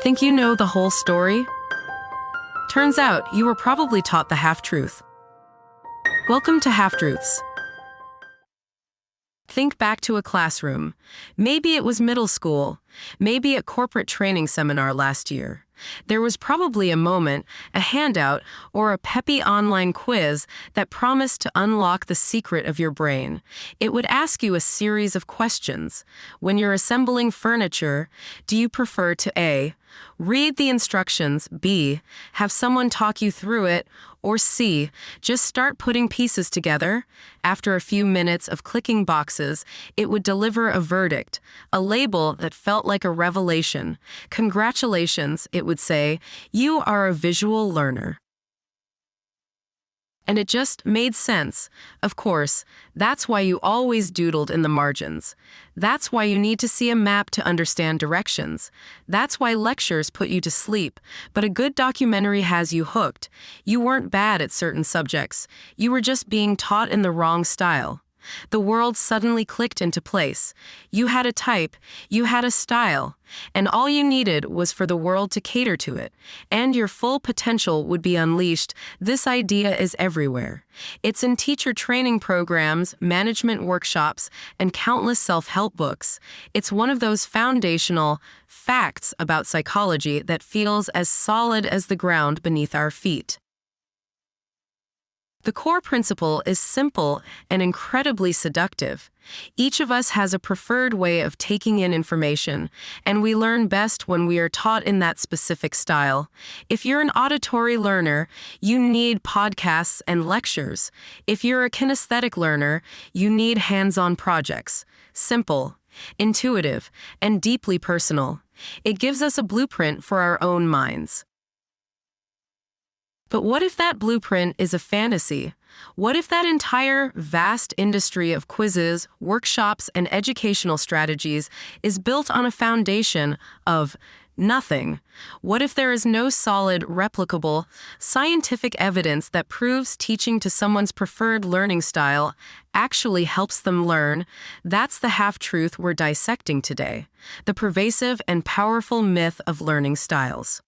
Think you know the whole story? Turns out you were probably taught the half-truth. Welcome to Half-Truths. Think back to a classroom. Maybe it was middle school, maybe a corporate training seminar last year. There was probably a moment, a handout, or a peppy online quiz that promised to unlock the secret of your brain. It would ask you a series of questions. When you're assembling furniture, do you prefer to A, read the instructions, B, have someone talk you through it, or C, just start putting pieces together? After a few minutes of clicking boxes, it would deliver a verdict, a label that felt like a revelation. Congratulations, it would say, you are a visual learner. And it just made sense. Of course, that's why you always doodled in the margins. That's why you need to see a map to understand directions. That's why lectures put you to sleep. But a good documentary has you hooked. You weren't bad at certain subjects. You were just being taught in the wrong style. The world suddenly clicked into place. You had a type, you had a style, and all you needed was for the world to cater to it, and your full potential would be unleashed. This idea is everywhere. It's in teacher training programs, management workshops, and countless self-help books. It's one of those foundational facts about psychology that feels as solid as the ground beneath our feet. The core principle is simple and incredibly seductive. Each of us has a preferred way of taking in information, and we learn best when we are taught in that specific style. If you're an auditory learner, you need podcasts and lectures. If you're a kinesthetic learner, you need hands-on projects. Simple, intuitive, and deeply personal. It gives us a blueprint for our own minds. But what if that blueprint is a fantasy? What if that entire vast industry of quizzes, workshops, and educational strategies is built on a foundation of nothing? What if there is no solid, replicable, scientific evidence that proves teaching to someone's preferred learning style actually helps them learn? That's the half-truth we're dissecting today, the pervasive and powerful myth of learning styles.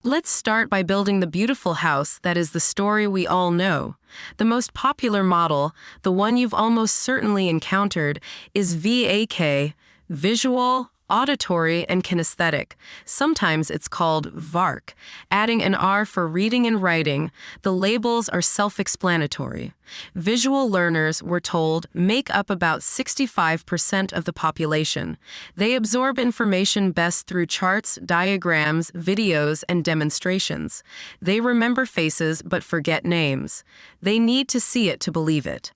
Let's start by building the beautiful house that is the story we all know. The most popular model, the one you've almost certainly encountered, is VAK, visual, auditory, and kinesthetic. Sometimes it's called VARK. Adding an R for reading and writing, the labels are self-explanatory. Visual learners, we're told, make up about 65% of the population. They absorb information best through charts, diagrams, videos, and demonstrations. They remember faces but forget names. They need to see it to believe it.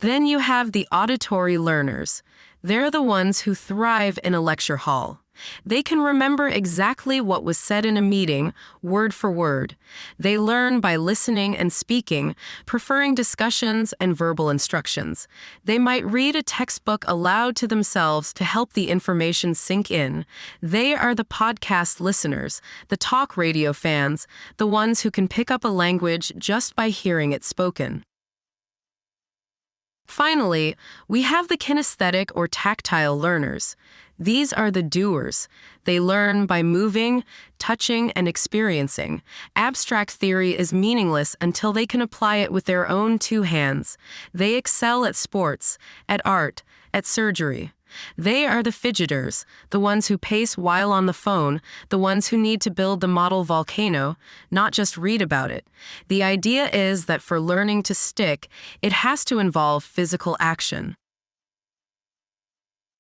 Then you have the auditory learners. They're the ones who thrive in a lecture hall. They can remember exactly what was said in a meeting, word for word. They learn by listening and speaking, preferring discussions and verbal instructions. They might read a textbook aloud to themselves to help the information sink in. They are the podcast listeners, the talk radio fans, the ones who can pick up a language just by hearing it spoken. Finally, we have the kinesthetic or tactile learners. These are the doers. They learn by moving, touching, and experiencing. Abstract theory is meaningless until they can apply it with their own two hands. They excel at sports, at art, at surgery. They are the fidgeters, the ones who pace while on the phone, the ones who need to build the model volcano, not just read about it. The idea is that for learning to stick, it has to involve physical action.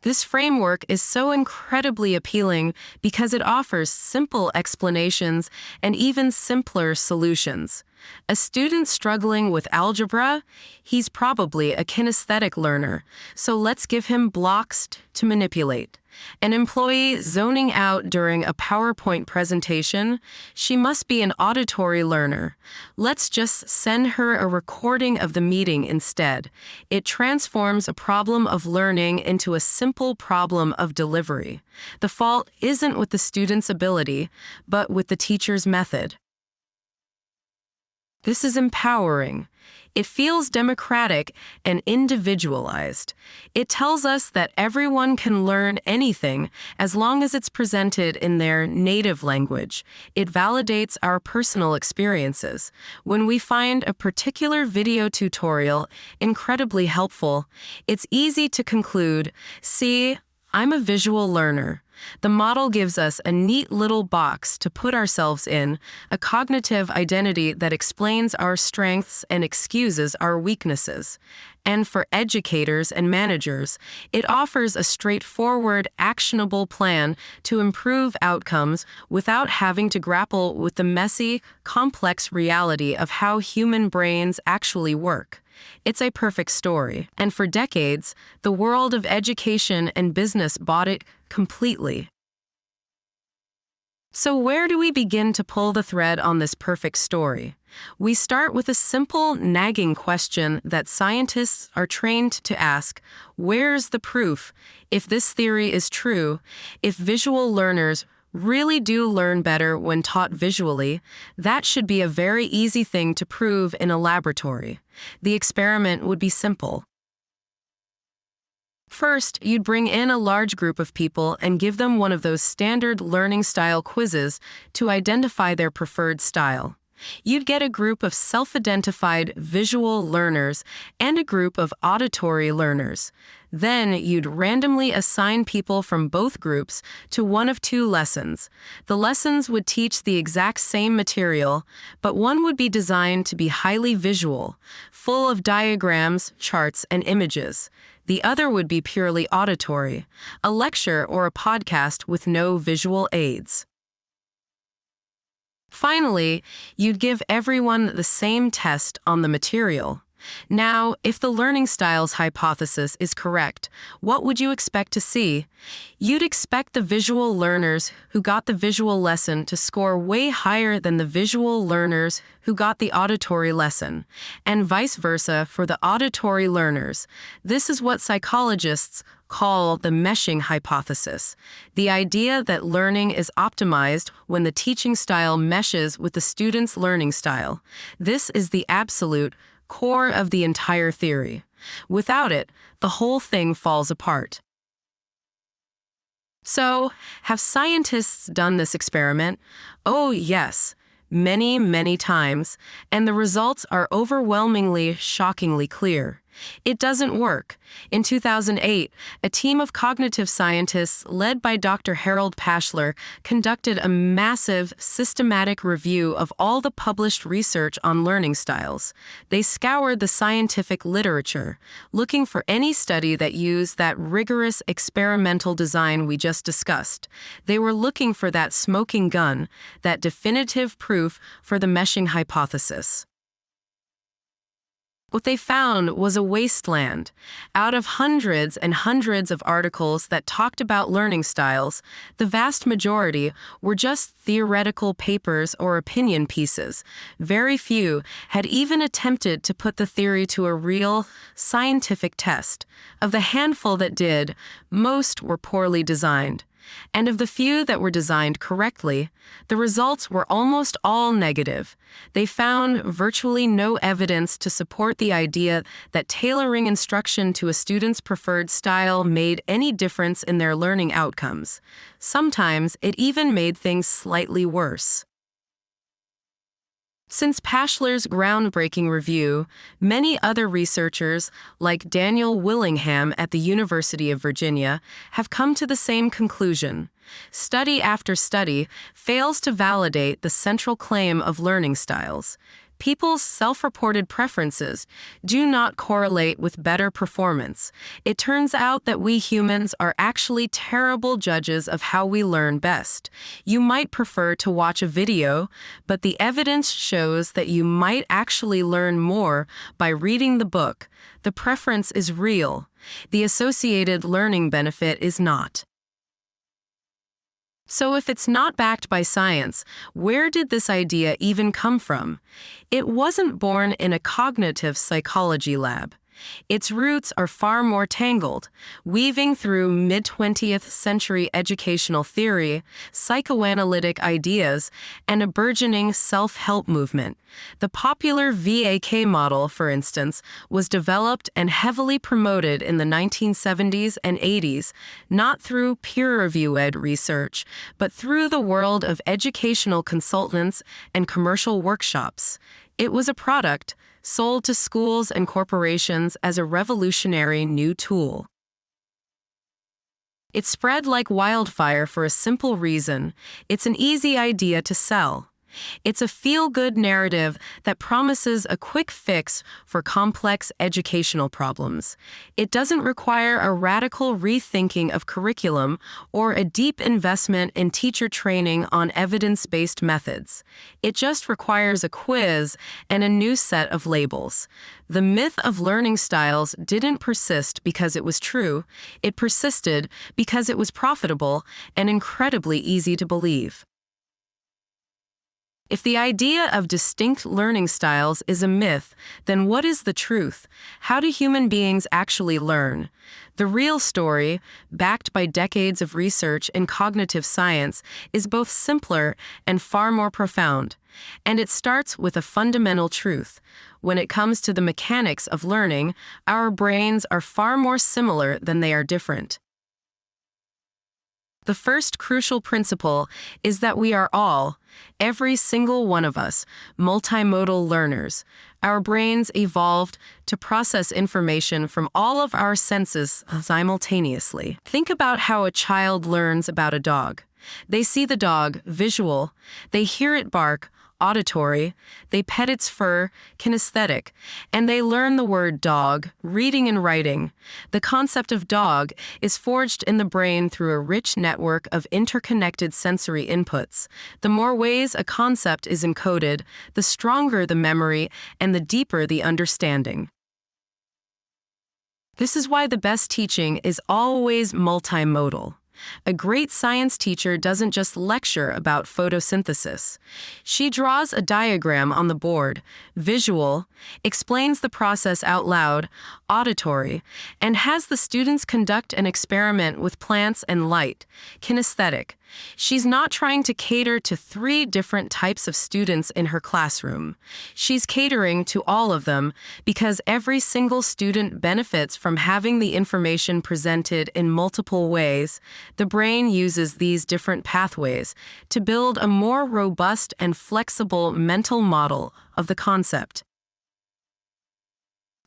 This framework is so incredibly appealing because it offers simple explanations and even simpler solutions. A student struggling with algebra, he's probably a kinesthetic learner, so let's give him blocks to manipulate. An employee zoning out during a PowerPoint presentation, she must be an auditory learner. Let's just send her a recording of the meeting instead. It transforms a problem of learning into a simple problem of delivery. The fault isn't with the student's ability, but with the teacher's method. This is empowering. It feels democratic and individualized. It tells us that everyone can learn anything as long as it's presented in their native language. It validates our personal experiences. When we find a particular video tutorial incredibly helpful, it's easy to conclude, see, I'm a visual learner. The model gives us a neat little box to put ourselves in, a cognitive identity that explains our strengths and excuses our weaknesses. And for educators and managers, it offers a straightforward, actionable plan to improve outcomes without having to grapple with the messy, complex reality of how human brains actually work. It's a perfect story, and for decades, the world of education and business bought it completely. So where do we begin to pull the thread on this perfect story? We start with a simple, nagging question that scientists are trained to ask: where's the proof? If this theory is true, if visual learners really do learn better when taught visually, that should be a very easy thing to prove in a laboratory. The experiment would be simple. First, you'd bring in a large group of people and give them one of those standard learning style quizzes to identify their preferred style. You'd get a group of self-identified visual learners and a group of auditory learners. Then you'd randomly assign people from both groups to one of two lessons. The lessons would teach the exact same material, but one would be designed to be highly visual, full of diagrams, charts, and images. The other would be purely auditory, a lecture or a podcast with no visual aids. Finally, you'd give everyone the same test on the material. Now, if the learning styles hypothesis is correct, what would you expect to see? You'd expect the visual learners who got the visual lesson to score way higher than the visual learners who got the auditory lesson, and vice versa for the auditory learners. This is what psychologists call the meshing hypothesis, the idea that learning is optimized when the teaching style meshes with the student's learning style. This is the absolute core of the entire theory. Without it, the whole thing falls apart. So, have scientists done this experiment? Oh, yes. Many, many times, and the results are overwhelmingly, shockingly clear. It doesn't work. In 2008, a team of cognitive scientists led by Dr. Harold Pashler conducted a massive, systematic review of all the published research on learning styles. They scoured the scientific literature, looking for any study that used that rigorous experimental design we just discussed. They were looking for that smoking gun, that definitive proof for the meshing hypothesis. What they found was a wasteland. Out of hundreds and hundreds of articles that talked about learning styles, the vast majority were just theoretical papers or opinion pieces. Very few had even attempted to put the theory to a real, scientific test. Of the handful that did, most were poorly designed. And of the few that were designed correctly, the results were almost all negative. They found virtually no evidence to support the idea that tailoring instruction to a student's preferred style made any difference in their learning outcomes. Sometimes it even made things slightly worse. Since Pashler's groundbreaking review, many other researchers, like Daniel Willingham at the University of Virginia, have come to the same conclusion. Study after study fails to validate the central claim of learning styles. People's self-reported preferences do not correlate with better performance. It turns out that we humans are actually terrible judges of how we learn best. You might prefer to watch a video, but the evidence shows that you might actually learn more by reading the book. The preference is real. The associated learning benefit is not. So if it's not backed by science, where did this idea even come from? It wasn't born in a cognitive psychology lab. Its roots are far more tangled, weaving through mid-20th century educational theory, psychoanalytic ideas, and a burgeoning self-help movement. The popular VAK model, for instance, was developed and heavily promoted in the 1970s and 80s, not through peer-reviewed research, but through the world of educational consultants and commercial workshops. It was a product sold to schools and corporations as a revolutionary new tool. It spread like wildfire for a simple reason: it's an easy idea to sell. It's a feel-good narrative that promises a quick fix for complex educational problems. It doesn't require a radical rethinking of curriculum or a deep investment in teacher training on evidence-based methods. It just requires a quiz and a new set of labels. The myth of learning styles didn't persist because it was true. It persisted because it was profitable and incredibly easy to believe. If the idea of distinct learning styles is a myth, then what is the truth? How do human beings actually learn? The real story, backed by decades of research in cognitive science, is both simpler and far more profound. And it starts with a fundamental truth. When it comes to the mechanics of learning, our brains are far more similar than they are different. The first crucial principle is that we are all, every single one of us, multimodal learners. Our brains evolved to process information from all of our senses simultaneously. Think about how a child learns about a dog. They see the dog, visual. They hear it bark, auditory. They pet its fur, kinesthetic. And they learn the word dog, reading and writing. The concept of dog is forged in the brain through a rich network of interconnected sensory inputs. The more ways a concept is encoded, the stronger the memory and the deeper the understanding. This is why the best teaching is always multimodal. A great science teacher doesn't just lecture about photosynthesis. She draws a diagram on the board, visual, explains the process out loud, auditory, and has the students conduct an experiment with plants and light, kinesthetic. She's not trying to cater to 3 different types of students in her classroom. She's catering to all of them because every single student benefits from having the information presented in multiple ways. The brain uses these different pathways to build a more robust and flexible mental model of the concept.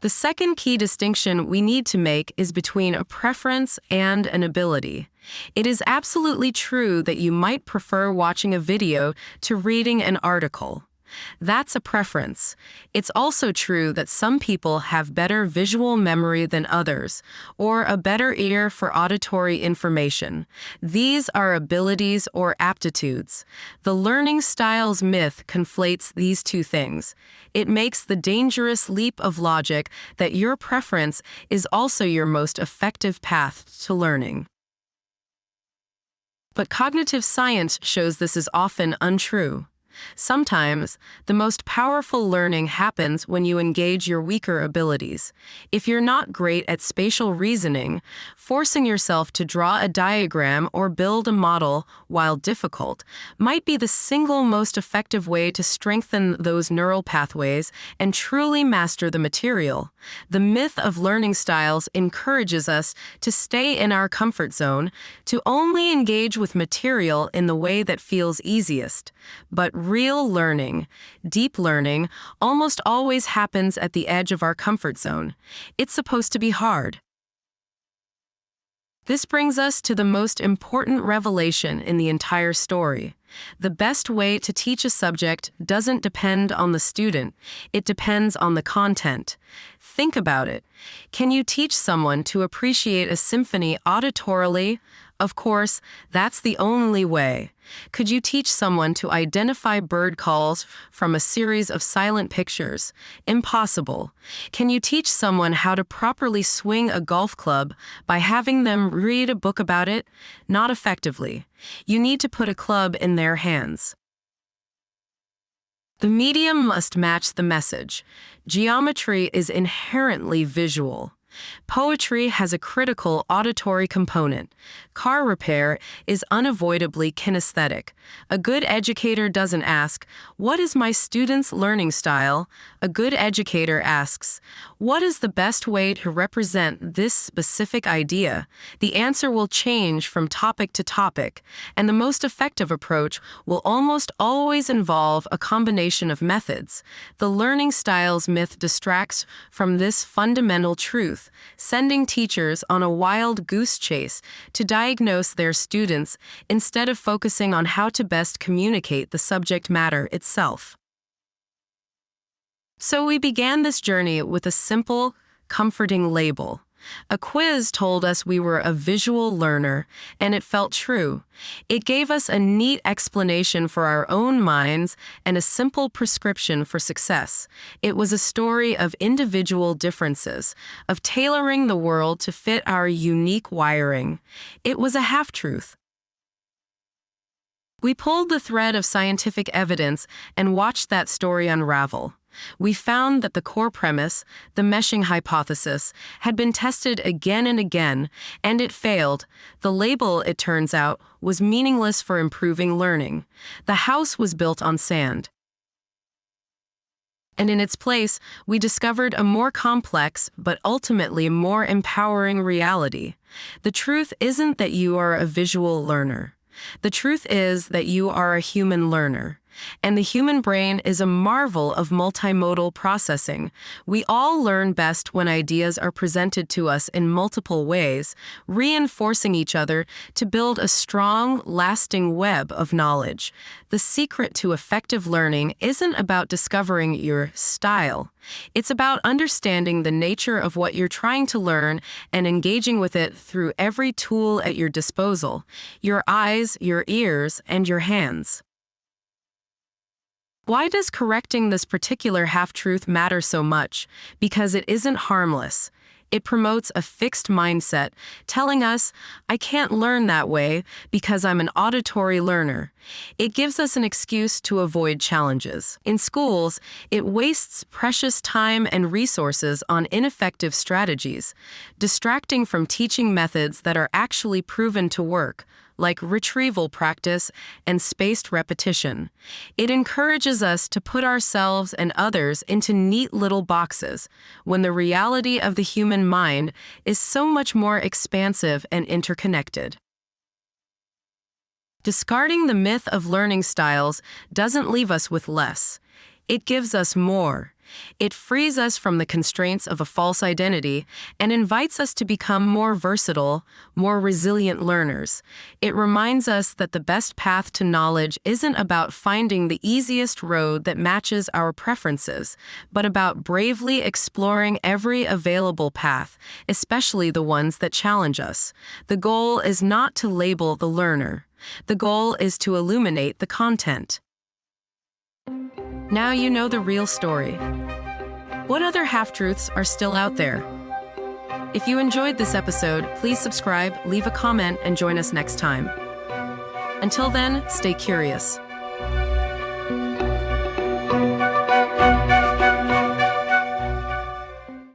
The second key distinction we need to make is between a preference and an ability. It is absolutely true that you might prefer watching a video to reading an article. That's a preference. It's also true that some people have better visual memory than others, or a better ear for auditory information. These are abilities or aptitudes. The learning styles myth conflates these two things. It makes the dangerous leap of logic that your preference is also your most effective path to learning. But cognitive science shows this is often untrue. Sometimes, the most powerful learning happens when you engage your weaker abilities. If you're not great at spatial reasoning, forcing yourself to draw a diagram or build a model, while difficult, might be the single most effective way to strengthen those neural pathways and truly master the material. The myth of learning styles encourages us to stay in our comfort zone, to only engage with material in the way that feels easiest. But real learning, deep learning, almost always happens at the edge of our comfort zone. It's supposed to be hard. This brings us to the most important revelation in the entire story. The best way to teach a subject doesn't depend on the student, it depends on the content. Think about it. Can you teach someone to appreciate a symphony auditorily? Of course, that's the only way. Could you teach someone to identify bird calls from a series of silent pictures? Impossible. Can you teach someone how to properly swing a golf club by having them read a book about it? Not effectively. You need to put a club in their hands. The medium must match the message. Geometry is inherently visual. Poetry has a critical auditory component. Car repair is unavoidably kinesthetic. A good educator doesn't ask, "What is my student's learning style?" A good educator asks, "What is the best way to represent this specific idea?" The answer will change from topic to topic, and the most effective approach will almost always involve a combination of methods. The learning styles myth distracts from this fundamental truth, sending teachers on a wild goose chase to diagnose their students instead of focusing on how to best communicate the subject matter itself. So we began this journey with a simple, comforting label. A quiz told us we were a visual learner, and it felt true. It gave us a neat explanation for our own minds and a simple prescription for success. It was a story of individual differences, of tailoring the world to fit our unique wiring. It was a half-truth. We pulled the thread of scientific evidence and watched that story unravel. We found that the core premise, the meshing hypothesis, had been tested again and again, and it failed. The label, it turns out, was meaningless for improving learning. The house was built on sand. And in its place, we discovered a more complex, but ultimately more empowering reality. The truth isn't that you are a visual learner. The truth is that you are a human learner. And the human brain is a marvel of multimodal processing. We all learn best when ideas are presented to us in multiple ways, reinforcing each other to build a strong, lasting web of knowledge. The secret to effective learning isn't about discovering your style. It's about understanding the nature of what you're trying to learn and engaging with it through every tool at your disposal: your eyes, your ears, and your hands. Why does correcting this particular half-truth matter so much? Because it isn't harmless. It promotes a fixed mindset, telling us, "I can't learn that way because I'm an auditory learner." It gives us an excuse to avoid challenges. In schools, it wastes precious time and resources on ineffective strategies, distracting from teaching methods that are actually proven to work, like retrieval practice and spaced repetition. It encourages us to put ourselves and others into neat little boxes, when the reality of the human mind is so much more expansive and interconnected. Discarding the myth of learning styles doesn't leave us with less. It gives us more. It frees us from the constraints of a false identity and invites us to become more versatile, more resilient learners. It reminds us that the best path to knowledge isn't about finding the easiest road that matches our preferences, but about bravely exploring every available path, especially the ones that challenge us. The goal is not to label the learner. The goal is to illuminate the content. Now you know the real story. What other half-truths are still out there? If you enjoyed this episode, please subscribe, leave a comment, and join us next time. Until then, stay curious.